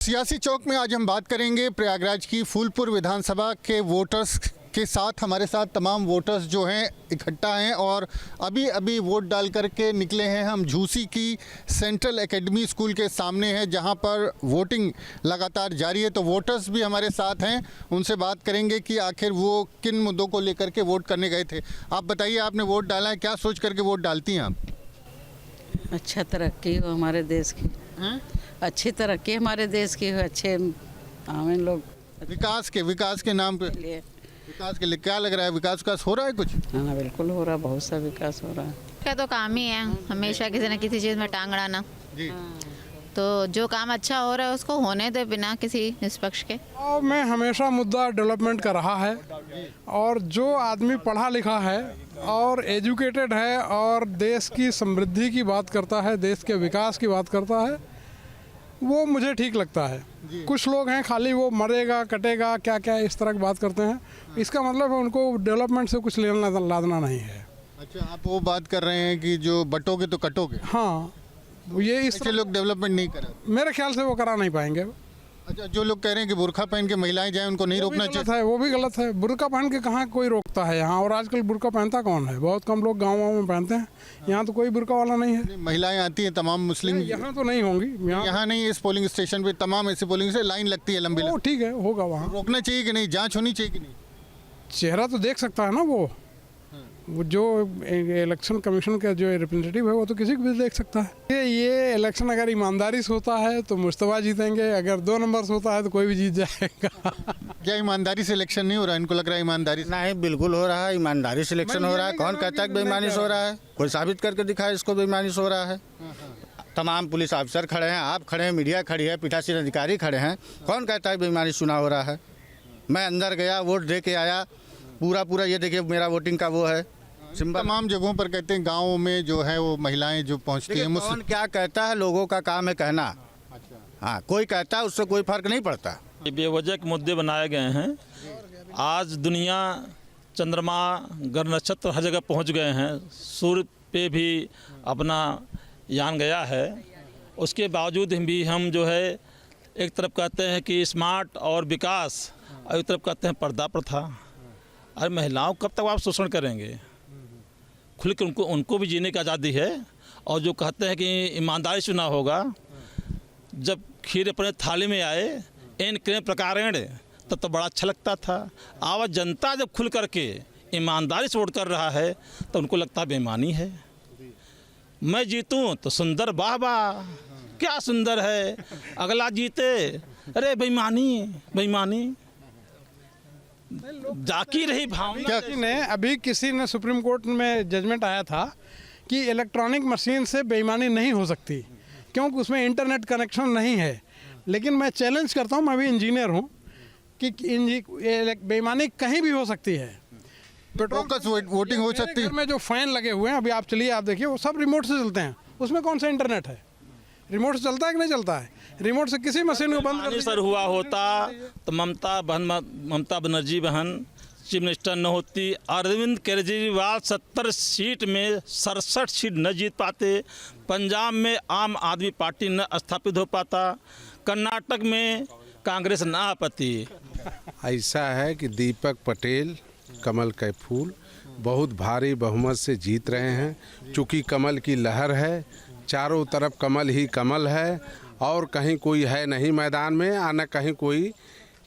सियासी चौक में आज हम बात करेंगे प्रयागराज की फूलपुर विधानसभा के वोटर्स के साथ। हमारे साथ तमाम वोटर्स जो हैं इकट्ठा हैं और अभी अभी वोट डाल करके निकले हैं। हम झूसी की सेंट्रल एकेडमी स्कूल के सामने हैं जहां पर वोटिंग लगातार जारी है। तो वोटर्स भी हमारे साथ हैं, उनसे बात करेंगे कि आखिर वो किन मुद्दों को लेकर के वोट करने गए थे। आप बताइए, आपने वोट डाला है, क्या सोच करके वोट डालती हैं आप? अच्छा तरक्की हो हमारे देश की। अच्छी तरक्की हमारे देश की हो, अच्छे आम लोग विकास के नाम पे विकास के लिए क्या लग रहा है? विकास हो रहा है कुछ? हाँ बिल्कुल हो रहा, बहुत सा विकास हो रहा है। का तो काम ही है हमेशा किसी न किसी चीज़ में टांग अड़ाना। तो जो काम अच्छा हो रहा है उसको होने दे बिना किसी निष्पक्ष के। और मैं हमेशा मुद्दा डेवलपमेंट का रहा है और जो आदमी पढ़ा लिखा है और एजुकेटेड है और देश की समृद्धि की बात करता है, देश के विकास की बात करता है, वो मुझे ठीक लगता है। कुछ लोग हैं खाली वो मरेगा कटेगा क्या क्या इस तरह की बात करते हैं। इसका मतलब है उनको डेवलपमेंट से कुछ लेना लादना नहीं है। अच्छा, आप वो बात कर रहे हैं कि जो बटोगे तो कटोगे। हाँ, ये इस तरह लोग डेवलपमेंट नहीं करा, मेरे ख्याल से वो करा नहीं पाएंगे। अच्छा, जो लोग कह रहे हैं कि बुर्का पहन के महिलाएं जाएं उनको नहीं रोकना चाहिए, वो भी गलत है। बुर्का पहन के कहाँ कोई रोकता है यहाँ? और आजकल बुर्का पहनता कौन है? बहुत कम लोग गाँव में पहनते हैं। यहाँ तो कोई बुर्का वाला नहीं है। महिलाएं आती हैं तमाम मुस्लिम। यहाँ तो नहीं होंगी। यहाँ नहीं, इस पोलिंग स्टेशन पे तमाम ऐसी पोलिंग से लाइन लगती है लंबी। ठीक है, होगा वहाँ। रोकना चाहिए कि नहीं? जाँच होनी चाहिए कि नहीं? चेहरा तो देख सकता है ना वो जो इलेक्शन कमीशन का जो रिप्रेजेंटेटिव है वो तो किसी को भी देख सकता है। ये इलेक्शन अगर ईमानदारी से होता है तो मुश्तबा जीतेंगे, अगर 2 नंबर से होता है तो कोई भी जीत जाएगा। क्या ईमानदारी से इलेक्शन नहीं हो रहा है? इनको लग रहा है ईमानदारी से? नहीं, बिल्कुल हो रहा है, ईमानदारी से इलेक्शन हो रहा है। कौन कहता है कि बेईमानी से हो रहा है? कोई साबित करके दिखाए इसको बेईमानी से हो रहा है। तमाम पुलिस ऑफिसर खड़े हैं, आप खड़े हैं, मीडिया खड़ी है, पीठासीन अधिकारी खड़े हैं। कौन कहता है बेईमानी चुनाव हो रहा है? मैं अंदर गया, वोट दे के आया, पूरा ये देखिए मेरा वोटिंग का वो है। तमाम जगहों पर कहते हैं गाँव में जो है वो महिलाएं जो पहुंचती हैं। कौन क्या कहता है? लोगों का काम है कहना। अच्छा। हाँ, कोई कहता है उससे कोई फर्क नहीं पड़ता। ये बेवजह के मुद्दे बनाए गए हैं। आज दुनिया चंद्रमा ग्रह नक्षत्र हर जगह पहुंच गए हैं, सूर्य पे भी अपना यान गया है। उसके बावजूद भी हम जो है एक तरफ कहते हैं कि स्मार्ट और विकास और एक तरफ कहते हैं पर्दा प्रथा। अरे महिलाओं कब तक आप शोषण करेंगे? खुल के उनको भी जीने की आज़ादी है। और जो कहते हैं कि ईमानदारी से चुनाव होगा, जब खीर अपने थाली में आए एन क्रेम प्रकारेण तब तो बड़ा अच्छा लगता था। आवाज जनता जब खुल करके ईमानदारी से वोट कर रहा है तो उनको लगता है बेईमानी है। मैं जीतूं तो सुंदर, वाह वाह क्या सुंदर है, अगला जीते अरे बेईमानी जाकी रही भावना। अभी किसी ने सुप्रीम कोर्ट में जजमेंट आया था कि इलेक्ट्रॉनिक मशीन से बेईमानी नहीं हो सकती क्योंकि उसमें इंटरनेट कनेक्शन नहीं है। लेकिन मैं चैलेंज करता हूँ, मैं भी इंजीनियर हूँ, कि बेईमानी कहीं भी हो सकती है। पेट्रोल वोटिंग हो सकती है। में जो फैन लगे हुए हैं, अभी आप चलिए, आप देखिए, वो सब रिमोट से चलते हैं। उसमें कौन सा इंटरनेट है? रिमोट से चलता है कि नहीं चलता है? रिमोट से किसी मशीन को बंद कर सर हुआ होता तो ममता बनर्जी बहन चीफ मिनिस्टर न होती। अरविंद केजरीवाल 70 सीट में 67 सीट न जीत पाते। पंजाब में आम आदमी पार्टी न स्थापित हो पाता। कर्नाटक में कांग्रेस न आ पाती। ऐसा है कि दीपक पटेल कमल के फूल बहुत भारी बहुमत से जीत रहे हैं। चूँकि कमल की लहर है, चारों तरफ कमल ही कमल है और कहीं कोई है नहीं मैदान में, आना कहीं कोई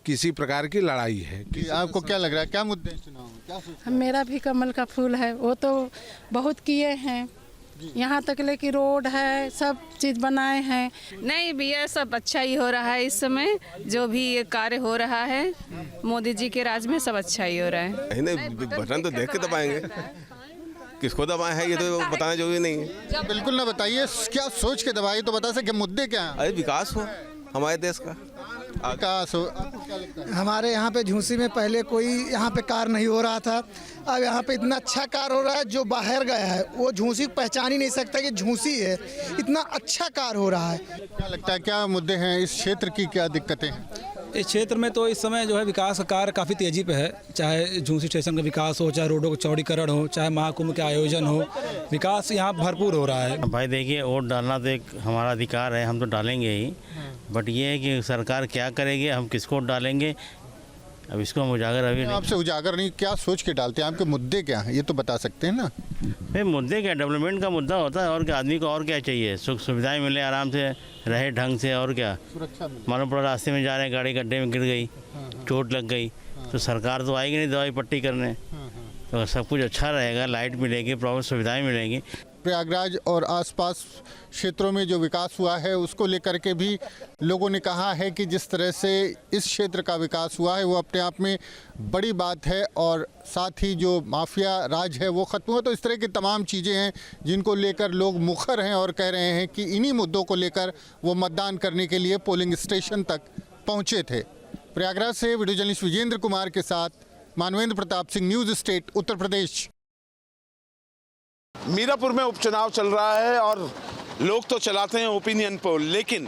किसी प्रकार की लड़ाई है। आपको क्या लग रहा है, क्या मुद्दे चुनाव में, क्या सोचते हैं? मेरा भी कमल का फूल है, वो तो बहुत किए हैं, यहाँ तक ले कि रोड है, सब चीज़ बनाए हैं। नहीं भैया, सब अच्छा ही हो रहा है। इस समय जो भी ये कार्य हो रहा है मोदी जी के राज में सब अच्छा ही हो रहा है। नहीं, बटन तो देख के दबाएंगे, किसको दबाए है ये तो बताना जरूरी नहीं है। बिल्कुल ना बताइए, क्या सोच के दबाइए तो बता सके मुद्दे क्या हैं। अरे विकास हो हमारे देश का। हमारे यहाँ पे झूसी में पहले कोई यहाँ पे कार नहीं हो रहा था, अब यहाँ पे इतना अच्छा कार हो रहा है। जो बाहर गया है वो झूसी पहचान ही नहीं सकता कि झूसी है, इतना अच्छा कार हो रहा है। क्या लगता है, क्या मुद्दे हैं इस क्षेत्र की, क्या दिक्कतें हैं? इस क्षेत्र में तो इस समय जो है विकास का कार्य काफ़ी तेज़ी पे है, चाहे झूंसी स्टेशन का विकास हो, चाहे रोडों का चौड़ीकरण हो, चाहे महाकुंभ के आयोजन हो, विकास यहाँ भरपूर हो रहा है। भाई देखिए, वोट डालना तो एक हमारा अधिकार है, हम तो डालेंगे ही, बट ये है कि सरकार क्या करेगी, हम किसको वोट डालेंगे, अब इसको हम उजागर अभी नहीं। आपसे उजागर नहीं, क्या सोच के डालते हैं, आपके मुद्दे क्या हैं, ये तो बता सकते हैं ना। भाई मुद्दे क्या, डेवलपमेंट का मुद्दा होता है, और क्या, आदमी को और क्या चाहिए, सुख सुविधाएं मिले, आराम से रहे ढंग से, और क्या। मालूम पड़ा रास्ते में जा रहे हैं, गाड़ी गड्ढे में गिर गई, चोट लग गई, तो सरकार तो आएगी नहीं दवाई पट्टी करने, तो सब कुछ अच्छा रहेगा, लाइट मिलेगी, प्रॉपर सुविधाएं मिलेंगी। प्रयागराज और आसपास क्षेत्रों में जो विकास हुआ है उसको लेकर के भी लोगों ने कहा है कि जिस तरह से इस क्षेत्र का विकास हुआ है वो अपने आप में बड़ी बात है, और साथ ही जो माफिया राज है वो ख़त्म हुआ। तो इस तरह की तमाम चीज़ें हैं जिनको लेकर लोग मुखर हैं और कह रहे हैं कि इन्हीं मुद्दों को लेकर वो मतदान करने के लिए पोलिंग स्टेशन तक पहुँचे थे। प्रयागराज से वीडियो जर्नलिस्ट विजेंद्र कुमार के साथ मानवेंद्र प्रताप सिंह, न्यूज़ स्टेट, उत्तर प्रदेश। मीरापुर में उपचुनाव चल रहा है और लोग तो चलाते हैं ओपिनियन पोल, लेकिन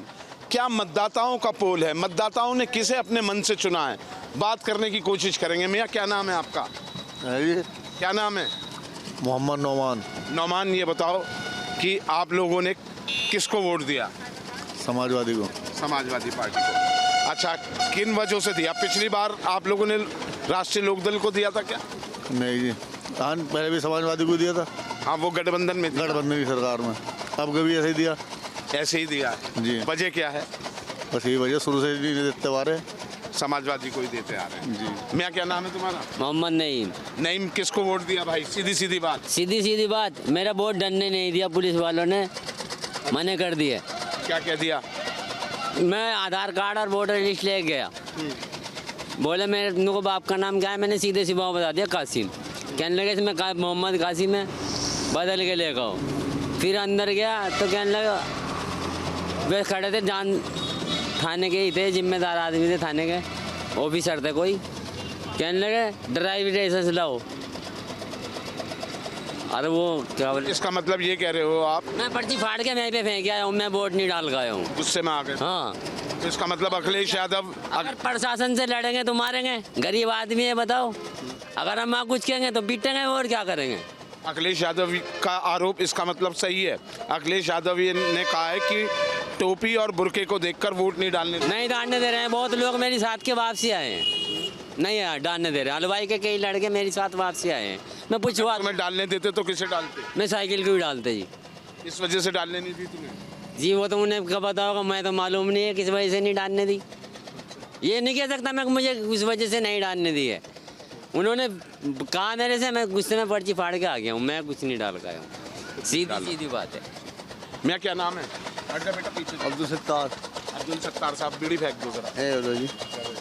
क्या मतदाताओं का पोल है, मतदाताओं ने किसे अपने मन से चुना है, बात करने की कोशिश करेंगे। मियाँ, क्या नाम है आपका? क्या नाम है? मोहम्मद नौमान। नौमान, ये बताओ कि आप लोगों ने किसको वोट दिया? समाजवादी को। समाजवादी पार्टी को। अच्छा, किन वजहों से दिया? पिछली बार आप लोगों ने राष्ट्रीय लोकदल को दिया था क्या? नहीं जी, पहले भी समाजवादी को दिया था। हाँ, वो गठबंधन में, गठबंधन की सरकार में, अब कभी ऐसे ही दिया। ऐसे ही दिया जी। वजह क्या है? बस यही वजह, शुरू से नहीं देते आ रहे, समाजवादी को ही देते आ रहे हैं जी। मैं, क्या नाम है तुम्हारा? मोहम्मद नईम। नईम, किसको वोट दिया भाई? सीधी सीधी बात। सीधी सीधी बात, मेरा वोट डरने नहीं दिया, पुलिस वालों ने मना कर दिया। क्या क्या दिया? मैं आधार कार्ड और वोटर लिस्ट ले गया, बोले मेरे को बाप का नाम क्या है, मैंने सीधे सीधा बता दिया कासिम। कहने लगे इसमें मोहम्मद कासिम है, बदल के ले गओ। फिर अंदर गया तो कहने लगा, वे खड़े थे, जान थाने के ही थे, जिम्मेदार आदमी थे थाने के, ऑफिसर थे कोई, कहने लगे ड्राइविंग लाइसेंस लाओ। अरे वो क्या बोले, इसका मतलब ये कह रहे हो आप? मैं पर्ची फाड़ के मैं पे फेंक आया हूँ, मैं वोट नहीं डाल गया हूँ। गुस्से में आ गए? हाँ। तो इसका मतलब अखिलेश यादव अगर प्रशासन से लड़ेंगे तो मारेंगे, गरीब आदमी है बताओ, अगर हम वहाँ कुछ कहेंगे तो पीटेंगे और क्या करेंगे। अखिलेश यादव का आरोप, इसका मतलब सही है? अखिलेश यादव ने कहा है कि टोपी और बुर्के को देखकर वोट नहीं डालने दे रहे हैं। बहुत लोग मेरी साथ के वापसी आए हैं, नहीं यार डालने दे रहे हैं। हलवाई के कई लड़के मेरे साथ वापसी आए हैं, मैं पूछवा, मैं डालने देते तो किसे डालते? मैं साइकिल को भी डालते जी। इस वजह से डालने नहीं दी तुम्हें? जी वो तो उन्हें कब पता होगा, मैं तो मालूम नहीं है किस वजह से नहीं डालने दी। ये नहीं कह सकता मैं मुझे उस वजह से नहीं डालने दी है, उन्होंने कहा मेरे से, मैं गुस्से में पर्ची फाड़ के आ गया हूँ, मैं कुछ नहीं डाल गया हूँ, सीधी सीधी बात है। मैं, क्या नाम है? बेटा पीछे। अब्दुल सत्तार। अब्दुल सत्तार साहब, बीड़ी फेंक दो जरा। जी।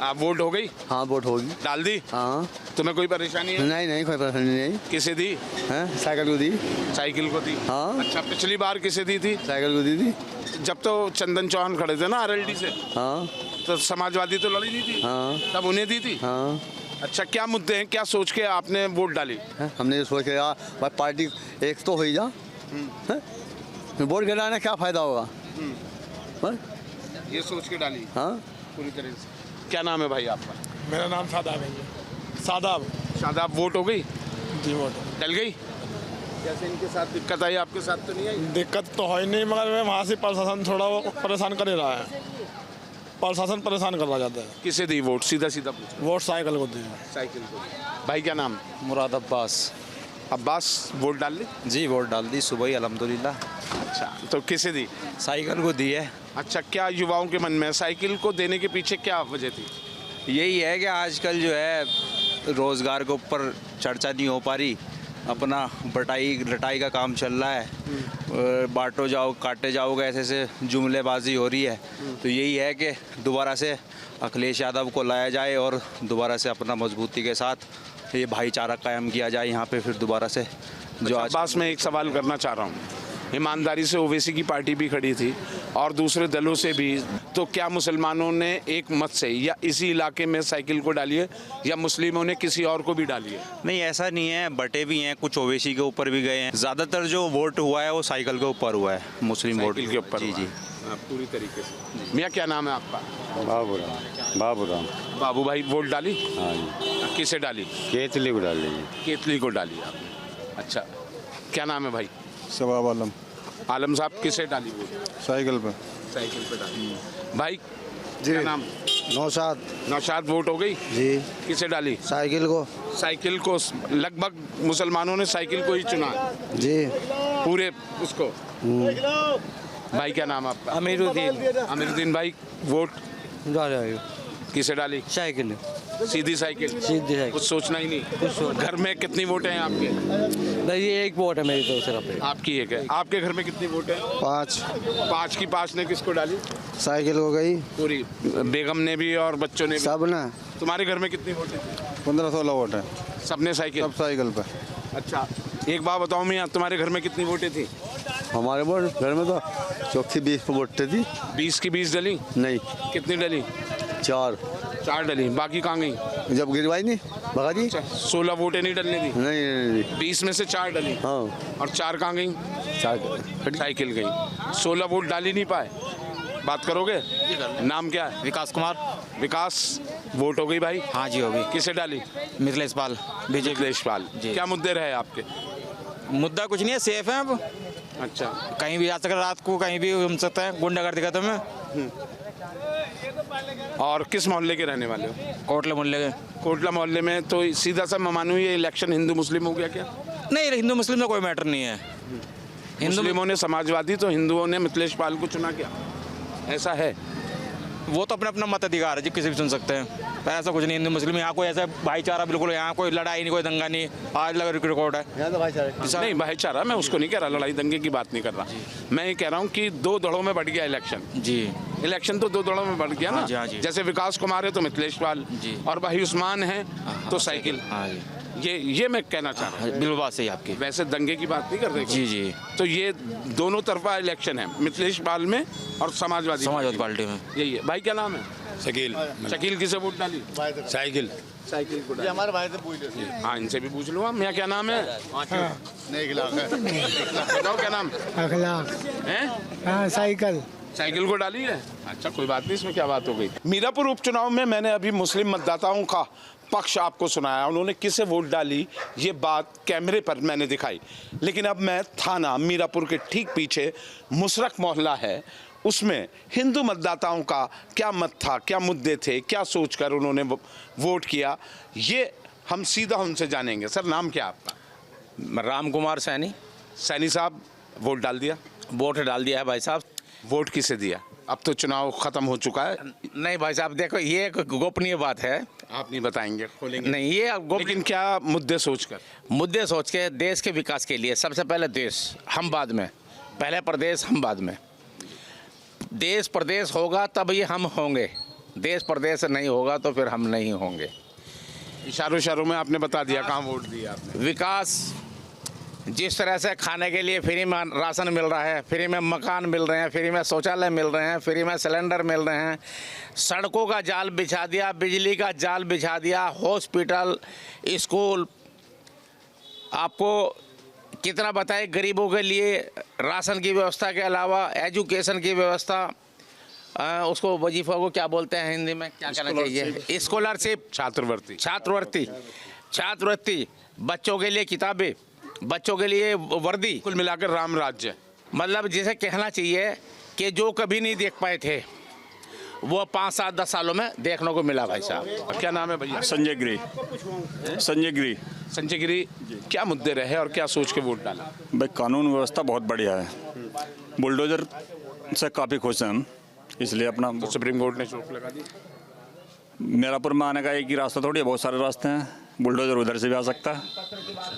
आप वोट हो गई? हाँ, वोट होगी। डाल दी? हाँ। तुम्हें कोई परेशानी है? नहीं, कोई परेशानी नहीं। किसे दी? साइकिल को दी। साइकिल को दी? हाँ। अच्छा, पिछली बार किसे दी थी? साइकिल को दी थी। जब तो चंदन चौहान खड़े थे ना आरएलडी से, हाँ, तो समाजवादी तो लड़ी नहीं थी? हाँ। तब उन्हें दी थी? हाँ। अच्छा, क्या मुद्दे हैं, क्या सोच के आपने वोट डाली? हमने ये सोच के यार भाई पार्टी एक तो हो ही जा, वोट गिराने क्या फायदा होगा, ये सोच के डाली? हाँ, पूरी तरह से। क्या नाम है भाई आपका? मेरा नाम शादाब है। शादाब। शादाब, वोट हो गई? जी, वोट डल गई। कैसे इनके साथ दिक्कत आई, आपके साथ तो नहीं आई? दिक्कत तो है नहीं, मगर मैं वहाँ से प्रशासन थोड़ा वो परेशान कर ही रहा है, प्रशासन परेशान करना चाहता है। किसे दी वोट? सीधा सीधा पूछो। वोट साइकिल को दी। साइकिल को दी। भाई, क्या नाम? मुराद अब्बास। अब्बास, वोट डाल दी? जी, वोट डाल दी सुबह ही अल्हम्दुलिल्लाह। अच्छा, तो किसे दी? साइकिल को दी है। अच्छा, क्या युवाओं के मन में साइकिल को देने के पीछे क्या वजह थी? यही है कि आजकल जो है रोज़गार के ऊपर चर्चा नहीं हो पा रही, अपना बटाई लटाई का काम चल रहा है, बांटो जाओ काटे जाओगे ऐसे जुमलेबाजी हो रही है। तो यही है कि दोबारा से अखिलेश यादव को लाया जाए और दोबारा से अपना मजबूती के साथ ये भाईचारा कायम किया जाए यहाँ पे, फिर दोबारा से जो आज। अब्बास, मैं एक सवाल करना चाह रहा हूँ, ईमानदारी से ओवैसी की पार्टी भी खड़ी थी और दूसरे दलों से भी। तो क्या मुसलमानों ने एक मत से या इसी इलाके में साइकिल को डाली है या मुस्लिमों ने किसी और को भी डाली है? नहीं, ऐसा नहीं है, बटे भी हैं, कुछ ओवैसी के ऊपर भी गए हैं। ज़्यादातर जो वोट हुआ है वो साइकिल के ऊपर हुआ है, मुस्लिम वोट के ऊपर। जी जी, पूरी तरीके से। मियाँ क्या नाम है आपका? बाबूराम। बाबू भाई वोट डाली? हाँ जी। किसे डाली? केतली को डाली जी। केतली को डाली आपने। अच्छा, क्या नाम है भाई? शबाब आलम। आलम साहब किसे डाली वोट? साइकिल पे। साइकिल पे डाली। भाई जी। क्या नाम? नौशाद। नौशाद वोट हो गई? जी। किसे डाली? साइकिल को। साइकिल को लगभग मुसलमानों ने साइकिल को ही चुना जी, पूरे उसको। भाई क्या नाम आपका? अमीरुद्दीन। अमीरुद्दीन भाई वोट किसे डाली? साइकिल। सीधी साइकिल? सीधी साइकिल। कुछ सोचना ही नहीं? घर में कितनी वोट हैं आपके? नहीं, ये एक वोट है मेरी तो सिर्फ। आपकी एक है। आपके घर में कितनी वोट है? 5। 5 की 5 ने किसको डाली? साइकिल हो गई पूरी। बेगम ने भी और बच्चों ने भी? सब ना। तुम्हारे घर में कितनी वोट है? 15-16 वोट है। सबने साइकिल? सब साइकिल पे। अच्छा, एक बात बताओ मियाँ, तुम्हारे घर में कितनी वोटें थी? हमारे वोट घर में तो चौथी 20 पे वोटें थी। 20 की 20 डली? नहीं। कितनी डली? 4 डली। बाकी कहाँ गई? जब गिरवाई नहीं भगा दी। 16 वोटें नहीं डलने दी? नहीं। 20 में से 4 डली। हाँ। और 4 कहाँ गई? 4 साइकिल गई। 16 वोट डाल ही नहीं पाए। बात करोगे? नाम क्या है? विकास कुमार। विकास वोट हो गई भाई? हाँ जी हो गई। किसे डाली? मिथिलेश पाल। मिथिलेश पाल। क्या मुद्दे रहे आपके? मुद्दा कुछ नहीं है, सेफ है अब। अच्छा, कहीं भी आ सकते, रात को कहीं भी घूम सकते हैं, गुंडागर्दी खत्म है। और किस मोहल्ले के रहने वाले हो? कोटला मोहल्ले के। कोटला मोहल्ले में तो सीधा सा मानो ये इलेक्शन हिंदू मुस्लिम हो गया क्या? नहीं, हिंदू मुस्लिम में कोई मैटर नहीं है। मुस्लिमों ने समाजवादी तो हिंदुओं ने मिथिलेश पाल को चुना क्या? ऐसा है? वो तो अपना अपना मत अधिकार है जी, किसी भी सुन सकते हैं। पर ऐसा कुछ नहीं, हिंदू मुस्लिम यहाँ कोई ऐसा भाईचारा बिल्कुल, यहाँ कोई लड़ाई नहीं, कोई दंगा नहीं। आज लगा रिकॉर्ड है नहीं भाईचारा, मैं उसको नहीं कह रहा, लड़ाई दंगे की बात नहीं कर रहा। मैं ये कह रहा हूँ कि 2 दड़ों में बढ़ गया इलेक्शन जी। इलेक्शन तो 2 दड़ों में बढ़ गया ना। हाँ जी। जैसे विकास कुमार है तो मिथिलेश पाल और भाई उस्मान है तो साइकिल। ये मैं कहना चाह रहा हूँ। बिल्कुल बात सही आपकी। वैसे दंगे की बात नहीं कर रहे जी जी। तो ये दोनों तरफा इलेक्शन है, मिथिलेश पाल में और समाजवादी पार्टी में। यही है। भाई क्या नाम है? शकील। शकील किसे वोट डाली? साइकिल। साइकिल को डाली। हमारे भाई से पूछ लो। हाँ, इनसे भी पूछ लूँगा। मेरा क्या नाम है? नहीं, बताओ क्या नाम है? हाँ, साइकिल। साइकिल को डाली है? अच्छा, कोई बात नहीं, इसमें क्या बात हो गई। मीरापुर उपचुनाव में मैंने अभी मुस्लिम मतदाताओं का पक्ष आपको सुनाया, उन्होंने किसे वोट डाली ये बात कैमरे पर मैंने दिखाई। लेकिन अब मैं थाना मीरापुर के ठीक पीछे मुशरक मोहल्ला है, उसमें हिंदू मतदाताओं का क्या मत था, क्या मुद्दे थे, क्या सोचकर उन्होंने वोट किया, ये हम सीधा उनसे जानेंगे। सर, नाम क्या आपका? राम कुमार सैनी। सैनी साहब, वोट डाल दिया? वोट डाल दिया है भाई साहब। वोट किसे दिया? अब तो चुनाव खत्म हो चुका है। नहीं भाई साहब, देखो ये एक गोपनीय बात है, आप नहीं बताएंगे, खोलेंगे नहीं ये लेकिन क्या मुद्दे सोचकर? मुद्दे सोच के देश के विकास के लिए। सबसे पहले देश, हम बाद में, पहले प्रदेश हम बाद में। देश प्रदेश होगा तब ये हम होंगे, देश प्रदेश नहीं होगा तो फिर हम नहीं होंगे। इशारों में आपने बता दिया कहाँ वोट दिया आपने। विकास, जिस तरह से खाने के लिए फ्री में राशन मिल रहा है, फ्री में मकान मिल रहे हैं, फ्री में शौचालय मिल रहे हैं, फ्री में सिलेंडर मिल रहे हैं, सड़कों का जाल बिछा दिया, बिजली का जाल बिछा दिया, हॉस्पिटल, स्कूल, आपको कितना बताएं, गरीबों के लिए राशन की व्यवस्था के अलावा एजुकेशन की व्यवस्था, उसको वजीफा को क्या बोलते हैं हिंदी में, क्या कहना चाहिए, स्कॉलरशिप, छात्रवृत्ति, बच्चों के लिए किताबें, बच्चों के लिए वर्दी, कुल मिलाकर राम राज्य। मतलब जिसे कहना चाहिए कि जो कभी नहीं देख पाए थे वो 5, 7, 10 सालों में देखने को मिला। भाई साहब क्या नाम है भैया? संजय गिरी। संजय गिरी। संजय गिरी, क्या मुद्दे रहे और क्या सोच के वोट डाला? भाई कानून व्यवस्था बहुत बढ़िया है, बुलडोजर से काफ़ी खुश हैं हम, इसलिए अपना तो सुप्रीम कोर्ट ने चोट लगा दी। मीरापुर में आने का एक ही रास्ता थोड़ी है, बहुत सारे रास्ते हैं, बुलडोजर उधर से भी आ सकता है,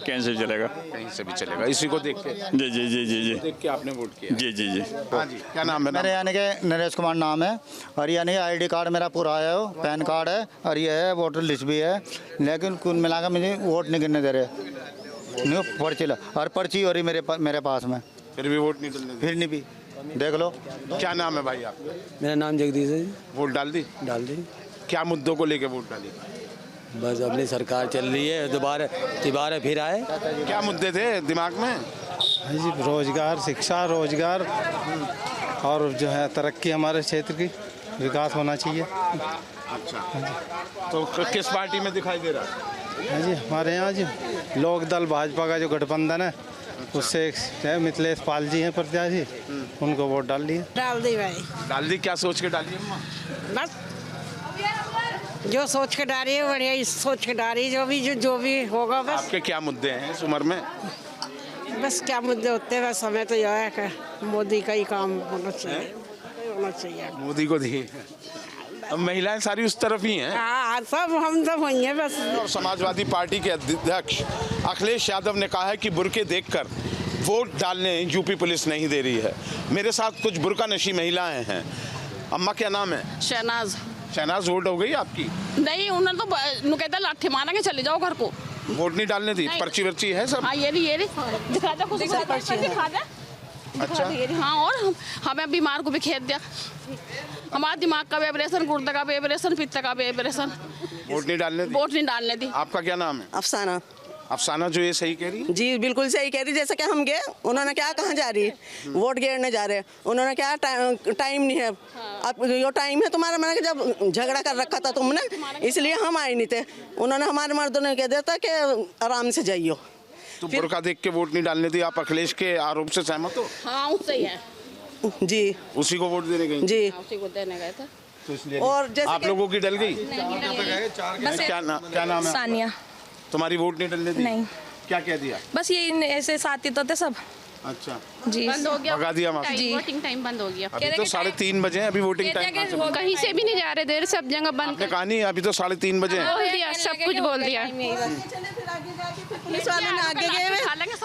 कहीं से भी चलेगा, कहीं से भी चलेगा, इसी को देख के जी जी जी जी जी देख के आपने वोट किया? जी जी जी। हाँ जी, क्या नाम है? मेरे यानी कि नरेश कुमार नाम है, और यानी कि ID कार्ड मेरा पूरा है, पैन कार्ड है, और ये है वोटर लिस्ट भी है, लेकिन कुल मिलाकर मुझे वोट नहीं गिरने दे रहे, नहीं पर्ची और पर्ची हो रही मेरे पास में। फिर भी वोट नहीं डालने दी? फिर नहीं भी देख लो। क्या नाम है भाई आपका? मेरा नाम जगदीश है। वोट डाल दी? डाल दी। क्या मुद्दों को लेके वोट डाली? बस अपनी सरकार चल रही है, दोबारा फिर आए। क्या मुद्दे थे दिमाग में? जी रोजगार, शिक्षा, रोजगार और जो है तरक्की, हमारे क्षेत्र की विकास होना चाहिए। अच्छा, तो किस पार्टी में दिखाई दे रहा है? जी हमारे यहाँ जी लोक दल भाजपा का जो गठबंधन है उससे मिथिलेश पाल जी हैं प्रत्याशी, उनको वोट डाल दिए। डाल दी भाई। डाल दी? क्या सोच के डाली अम्मा? बस जो सोच के डाली है बढ़िया ही सोच के डाली, जो भी होगा बस। आपके क्या मुद्दे हैं इस उम्र में? बस क्या मुद्दे होते हैं, बस हमें तो यह है कि मोदी का ही काम होना चाहिए। मोदी को दिए। अब महिलाएं सारी उस तरफ ही हैं। हाँ, सब हम सब होंगे बस। और समाजवादी पार्टी के अध्यक्ष अखिलेश यादव ने कहा है कि बुर्के देखकर वोट डालने यूपी पुलिस नहीं दे रही है। मेरे साथ कुछ बुर्का नशी महिलाएं हैं। अम्मा क्या नाम है? शहनाज। शहनाज, वोट हो गई आपकी? नहीं, उन्होंने तो नुकैदा लाठी मारा के चले जाओ घर को। वोट नहीं डालने दी? पर्ची वर्ची है सब? हाँ, ये दिखा दे खुद दिखा दे। अच्छा। हाँ, और हमें बीमार को भी खेत दिया। हमारे दिमाग का भी ऑपरेशन, गुर्दे का भी ऑपरेशन, पित्त का भी ऑपरेशन। वोट नहीं डालने दी? वोट नहीं डालने दी। आपका क्या नाम है? अफसाना। अफसाना, जो ये सही कह रही है? जी बिल्कुल सही कह रही। जैसे कि हम गए, उन्होंने क्या कहाँ जा रही है, वोट गिरने जा रहे हैं। उन्होंने क्या टाइम नहीं है। अब यो टाइम है तुम्हारा, मैंने जब झगड़ा कर रखा था तुमने, इसलिए हम आए नहीं थे। उन्होंने हमारे मर्दों ने कह दिया था कि आराम से जाइयो। तो बुर्का देख के वोट नहीं डालने दी। आप अखिलेश के आरोप से सहमत हो? हाँ, उससे ही है जी। उसी को वोट देने गई? जी, उसी को देने गए थे। तो इसलिए और जैसे आप लोगों की डल गई? क्या नाम है? सानिया। तुम्हारी वोट नहीं डलने दी? नहीं। क्या कह दिया? बस ये ऐसे साथी तो थे सब। अच्छा जी, बंद हो गया। भगा दिया वहाँ से? जी, वोटिंग टाइम बंद हो गया। अभी तो 3:30 बजे हैं, अभी वोटिंग टाइम कहीं से भी नहीं जा रहे, देर सब जगह बंद। कहा नहीं, अभी तो 3:30 बजे हैं। बोल दिया, सब कुछ बोल दिया। पुलिस वाले ने आगे गए,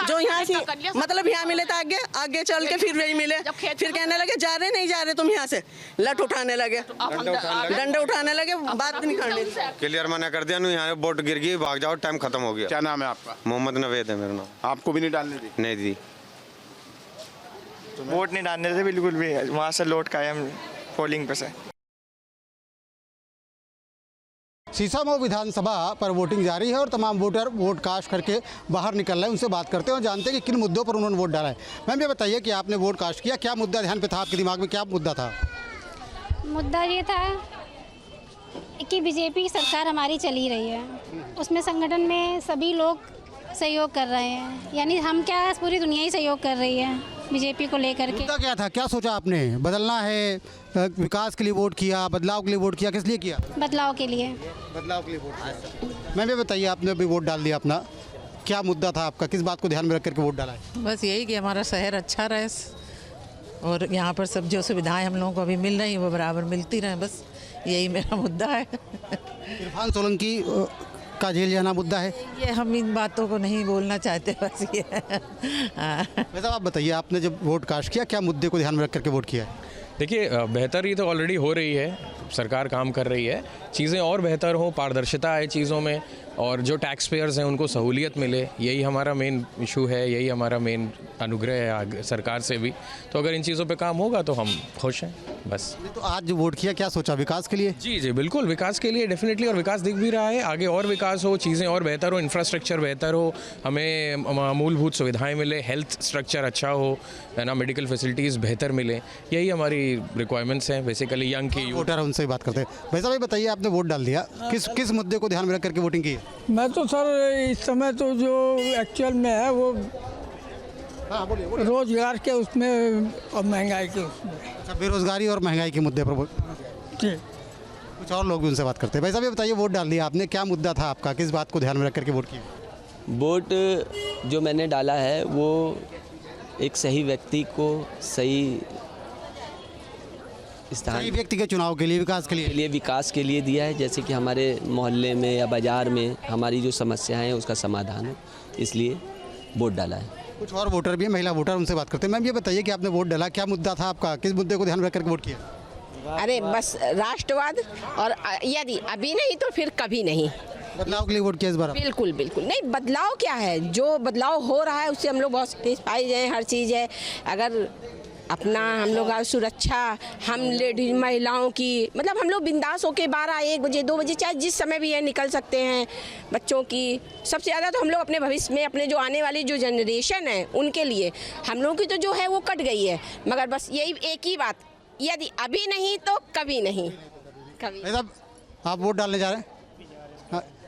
जो यहाँ से मतलब यहाँ मिले तो आगे चल के फिर वही मिले। फिर कहने लगे जा रहे नहीं जा रहे तुम यहाँ से, लठ उठाने लगे, डंडे उठाने लगे, बात नहीं करने दी। क्लियर मना कर दिया, यहाँ वोट गिर गई, भाग जाओ, टाइम खत्म हो गया। क्या नाम है आपका? मोहम्मद नवेद है मेरा नाम। आपको भी नहीं डालने दी? नहीं दी। वोट नहीं डालने से बिल्कुल भी, वहाँ से लौट कायम पोलिंग पे से। सीसामऊ विधानसभा पर वोटिंग जारी है और तमाम वोटर वोट कास्ट करके बाहर निकल रहे हैं। उनसे बात करते हैं और जानते हैं कि किन मुद्दों पर उन्होंने वोट डाला है। मैम, ये बताइए कि आपने वोट कास्ट किया, क्या मुद्दा ध्यान पे था आपके दिमाग में, क्या मुद्दा था? मुद्दा ये था कि बीजेपी की सरकार हमारी चली रही है, उसमें संगठन में सभी लोग सहयोग कर रहे हैं, यानी हम क्या पूरी दुनिया ही सहयोग कर रही है बीजेपी को लेकर के। मुद्दा क्या था, क्या सोचा आपने? बदलना है, विकास के लिए वोट किया, बदलाव के लिए वोट किया, किस लिए किया? बदलाव के लिए। बदलाव के लिए वोट किया। मैम, ये बताइए, आपने अभी वोट डाल दिया अपना, क्या मुद्दा था आपका, किस बात को ध्यान में रख करके वोट डाला है? बस यही कि हमारा शहर अच्छा रहे और यहाँ पर सब जो सुविधाएं हम लोगों को अभी मिल रही हैं वो बराबर मिलती रहें, बस यही मेरा मुद्दा है। इरफान सोलंकी का जेल जाना मुद्दा है? ये हम इन बातों को नहीं बोलना चाहते, बस ये। वैसे आप बताइए, आपने जब वोट कास्ट किया, क्या मुद्दे को ध्यान में रख करके वोट किया है? देखिए, बेहतरी तो ऑलरेडी हो रही है, सरकार काम कर रही है, चीज़ें और बेहतर हो, पारदर्शिता है चीज़ों में, और जो टैक्स पेयर्स हैं उनको सहूलियत मिले, यही हमारा मेन इशू है, यही हमारा मेन अनुग्रह है सरकार से भी। तो अगर इन चीज़ों पे काम होगा तो हम खुश हैं, बस। तो आज जो वोट किया, क्या सोचा, विकास के लिए? जी जी बिल्कुल, विकास के लिए डेफिनेटली, और विकास दिख भी रहा है, आगे और विकास हो, चीज़ें और बेहतर हो, इंफ्रास्ट्रक्चर बेहतर हो, हमें मूलभूत सुविधाएँ मिले, हेल्थ स्ट्रक्चर अच्छा हो, है ना, मेडिकल फैसिलिटीज़ बेहतर मिले, यही हमारी रिक्वायरमेंट्स हैं बेसिकली यंग की। वोटर है, उनसे ही बात करते हैं। भाई साहब, बताइए, आपने वोट डाल दिया, किस मुद्दे को ध्यान में रख करके वोटिंग की? मैं तो सर इस समय तो जो एक्चुअल में है वो रोजगार के उसमें और महंगाई के उसमें। अच्छा, बेरोजगारी और महंगाई के मुद्दे पर कुछ और लोग भी उनसे बात करते हैं। भाई साहब, ये बताइए, वोट डाल दिया आपने, क्या मुद्दा था आपका, किस बात को ध्यान में रख करके वोट किया? वोट जो मैंने डाला है वो एक सही व्यक्ति को सही स्थान, व्यक्ति के चुनाव के लिए, विकास के लिए विकास के लिए दिया है, जैसे कि हमारे मोहल्ले में या बाज़ार में हमारी जो समस्याएं हैं उसका समाधान हो, इसलिए वोट डाला है। कुछ और वोटर भी हैं, महिला वोटर, उनसे बात करते हैं। मैम, ये बताइए कि आपने वोट डाला, क्या मुद्दा था आपका, किस मुद्दे को ध्यान में रख करके वोट किया? अरे बस राष्ट्रवाद, और यदि अभी नहीं तो फिर कभी नहीं, बदलाव के लिए वोट किया इस बार? बिल्कुल बिल्कुल नहीं, बदलाव क्या है, जो बदलाव हो रहा है उससे हम लोग बहुत सेटिस्फाइड हैं। हर चीज़ है, अगर अपना हम लोग सुरक्षा, हम लेडीज महिलाओं की, मतलब हम लोग बिंदास होके 12, 1 बजे 2 बजे चाहे जिस समय भी है निकल सकते हैं। बच्चों की सबसे ज़्यादा तो हम लोग अपने भविष्य में, अपने जो आने वाली जो जनरेशन है उनके लिए, हम लोगों की तो जो है वो कट गई है, मगर बस यही एक ही बात, यदि अभी नहीं तो कभी नहीं, कभी। भाई साहब, आप वोट डालने जा रहे हैं,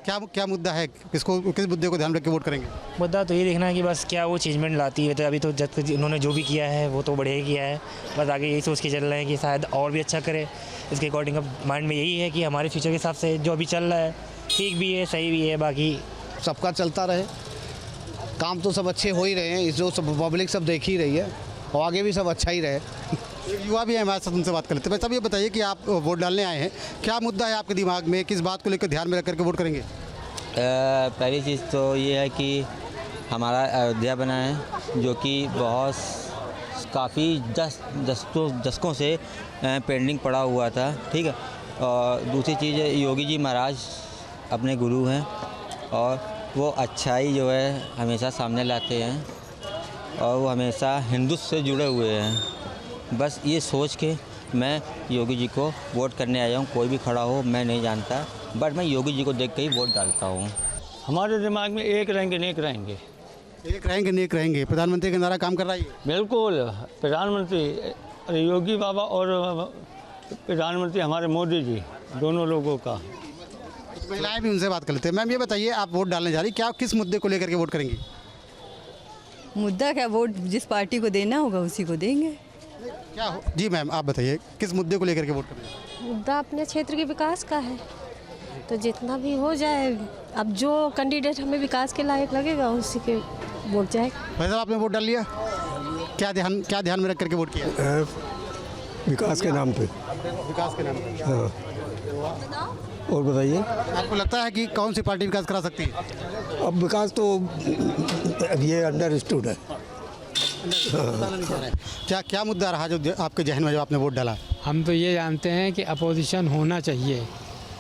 क्या मुद्दा है, किस मुद्दे को ध्यान में रख के वोट करेंगे? मुद्दा तो ये देखना है कि बस क्या वो चेंजमेंट लाती है। तो अभी तो जब उन्होंने जो भी किया है वो तो बढ़िया ही किया है, बस आगे यही सोच के चल रहे हैं कि शायद और भी अच्छा करे। इसके अकॉर्डिंग अब माइंड में यही है कि हमारे फ्यूचर के हिसाब से जो अभी चल रहा है ठीक भी है, सही भी है, बाकी सबका चलता रहे। काम तो सब अच्छे हो ही रहे हैं, जो सब पब्लिक सब देख ही रही है, और आगे भी सब अच्छा ही रहे। युवा भी है हमारे साथ, उनसे बात कर लेते हैं। भाई साहब, ये बताइए कि आप वोट डालने आए हैं, क्या मुद्दा है आपके दिमाग में, किस बात को लेकर ध्यान में रख करके वोट करेंगे? पहली चीज़ तो ये है कि हमारा अयोध्या बना है, जो कि बहुत काफ़ी दशकों से पेंडिंग पड़ा हुआ था, ठीक है। और दूसरी चीज़ योगी जी महाराज अपने गुरु हैं, और वो अच्छाई जो है हमेशा सामने लाते हैं, और वो हमेशा हिंदुत्व से जुड़े हुए हैं। बस ये सोच के मैं योगी जी को वोट करने आया हूँ। कोई भी खड़ा हो मैं नहीं जानता, बट मैं योगी जी को देख के ही वोट डालता हूँ। हमारे दिमाग में एक रहेंगे नेक रहेंगे, एक रहेंगे नेक रहेंगे। प्रधानमंत्री का नारा काम कर रहा है? बिल्कुल। प्रधानमंत्री योगी बाबा और प्रधानमंत्री हमारे मोदी जी, दोनों लोगों का। महिलाएं भी उनसे बात कर लेते हैं। मैम, ये बताइए, आप वोट डालने जा रही, क्या किस मुद्दे को लेकर के वोट करेंगी? मुद्दा क्या, वोट जिस पार्टी को देना होगा उसी को देंगे। क्या हो? जी मैम, आप बताइए किस मुद्दे को लेकर के वोट करेंगे? मुद्दा अपने क्षेत्र के विकास का है, तो जितना भी हो जाए, अब जो कैंडिडेट हमें विकास के लायक लगेगा उसी के वोट जाएगा। भाई साहब, आपने वोट डाल लिया? क्या ध्यान में रख करके वोट किया? विकास के नाम पे। विकास के नाम पे, हाँ। और बताइए, आपको लगता है कि कौन सी पार्टी विकास करा सकती है? अब विकास तो ये अंडरस्टूड है। क्या मुद्दा रहा जो आपके जहन में जब आपने वोट डाला? हम तो ये जानते हैं कि अपोजिशन होना चाहिए।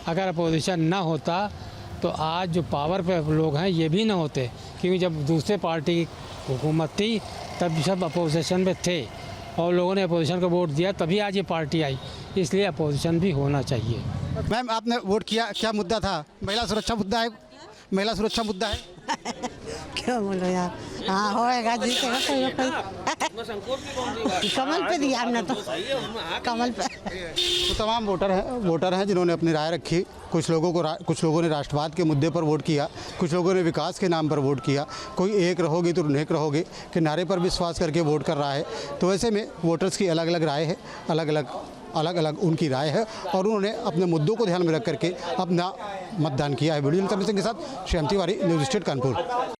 अगर अपोजिशन ना होता तो आज जो पावर पे लोग हैं ये भी ना होते, क्योंकि जब दूसरे पार्टी की हुकूमत थी तब सब अपोजिशन में थे, और लोगों ने अपोजिशन को वोट दिया, तभी आज ये पार्टी आई। इसलिए अपोजिशन भी होना चाहिए। मैम, आपने वोट किया, क्या मुद्दा था? महिला सुरक्षा मुद्दा है? महिला सुरक्षा मुद्दा है? क्यों बोलो यार, हाँ होएगा, जीतेगा कमल पे दिया हमने तो, कमल पे। तो तमाम वोटर हैं जिन्होंने अपनी राय रखी। कुछ लोगों ने राष्ट्रवाद के मुद्दे पर वोट किया, कुछ लोगों ने विकास के नाम पर वोट किया, कोई एक रहोगे तो नेक रहोगे के नारे पर विश्वास करके वोट कर रहा है। तो ऐसे में वोटर्स की अलग अलग राय है, अलग अलग उनकी राय है, और उन्होंने अपने मुद्दों को ध्यान में रख करके अपना मतदान किया है। वीडियो जर्नलिस्ट के साथ श्याम तिवारी, न्यूज़ स्टेट कानपुर।